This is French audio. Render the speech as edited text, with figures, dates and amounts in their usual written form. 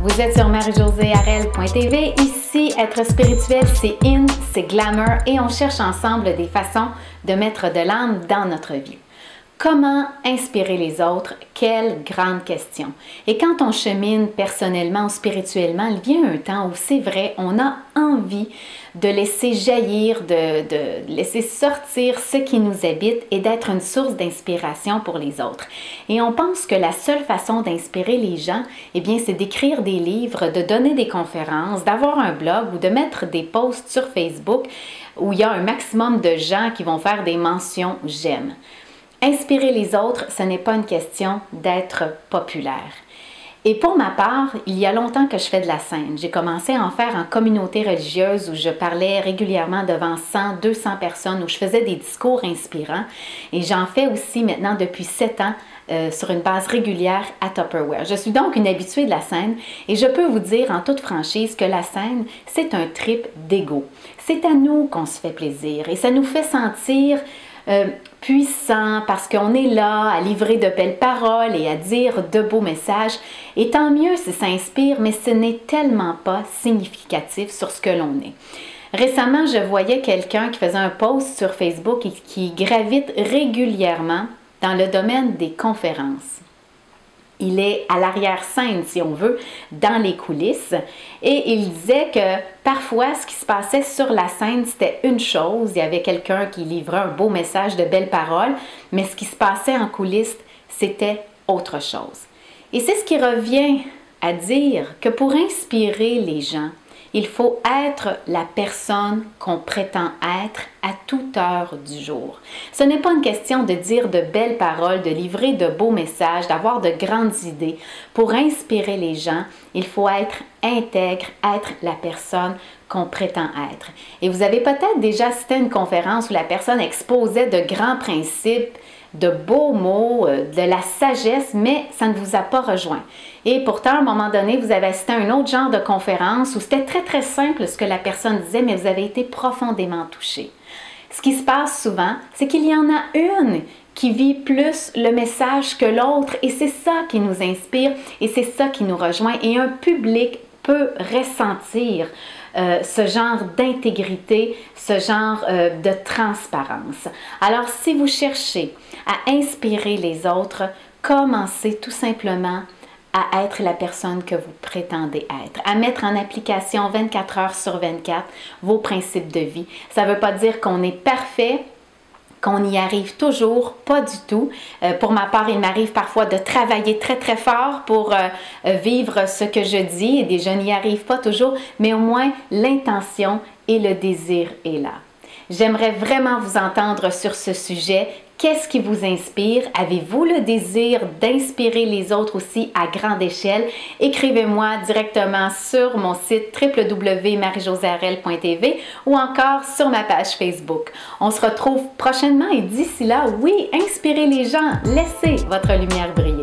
Vous êtes sur marie-josée-harel.tv. Ici, être spirituel, c'est in, c'est glamour et on cherche ensemble des façons de mettre de l'âme dans notre vie. Comment inspirer les autres? Quelle grande question! Et quand on chemine personnellement ou spirituellement, il vient un temps où c'est vrai, on a envie de laisser jaillir, de laisser sortir ce qui nous habite et d'être une source d'inspiration pour les autres. Et on pense que la seule façon d'inspirer les gens, eh bien, c'est d'écrire des livres, de donner des conférences, d'avoir un blog ou de mettre des posts sur Facebook où il y a un maximum de gens qui vont faire des mentions « j'aime ». Inspirer les autres, ce n'est pas une question d'être populaire. Et pour ma part, il y a longtemps que je fais de la scène. J'ai commencé à en faire en communauté religieuse où je parlais régulièrement devant 100, 200 personnes, où je faisais des discours inspirants. Et j'en fais aussi maintenant depuis 7 ans sur une base régulière à Tupperware. Je suis donc une habituée de la scène et je peux vous dire en toute franchise que la scène, c'est un trip d'ego. C'est à nous qu'on se fait plaisir et ça nous fait sentir puissant parce qu'on est là à livrer de belles paroles et à dire de beaux messages. Et tant mieux si ça inspire, mais ce n'est tellement pas significatif sur ce que l'on est. Récemment, je voyais quelqu'un qui faisait un post sur Facebook et qui gravite régulièrement dans le domaine des conférences. Il est à l'arrière-scène, si on veut, dans les coulisses. Et il disait que parfois, ce qui se passait sur la scène, c'était une chose. Il y avait quelqu'un qui livrait un beau message de belles paroles, mais ce qui se passait en coulisses, c'était autre chose. Et c'est ce qui revient à dire que pour inspirer les gens, il faut être la personne qu'on prétend être à toute heure du jour. Ce n'est pas une question de dire de belles paroles, de livrer de beaux messages, d'avoir de grandes idées. Pour inspirer les gens, il faut être intègre, être la personne qu'on prétend être. Et vous avez peut-être déjà assisté à une conférence où la personne exposait de grands principes, de beaux mots, de la sagesse, mais ça ne vous a pas rejoint. Et pourtant, à un moment donné, vous avez assisté à un autre genre de conférence où c'était très simple ce que la personne disait, mais vous avez été profondément touché. Ce qui se passe souvent, c'est qu'il y en a une qui vit plus le message que l'autre et c'est ça qui nous inspire et c'est ça qui nous rejoint. Et un public peut ressentir ce genre d'intégrité, ce genre de transparence. Alors, si vous cherchez à inspirer les autres, commencez tout simplement à être la personne que vous prétendez être, à mettre en application 24 heures sur 24 vos principes de vie. Ça ne veut pas dire qu'on est parfait, qu'on y arrive toujours, pas du tout. Pour ma part, il m'arrive parfois de travailler très fort pour vivre ce que je dis et je n'y arrive pas toujours, mais au moins l'intention et le désir est là. J'aimerais vraiment vous entendre sur ce sujet. Qu'est-ce qui vous inspire? Avez-vous le désir d'inspirer les autres aussi à grande échelle? Écrivez-moi directement sur mon site www.marie-josée-harel.tv ou encore sur ma page Facebook. On se retrouve prochainement et d'ici là, oui, inspirez les gens, laissez votre lumière briller.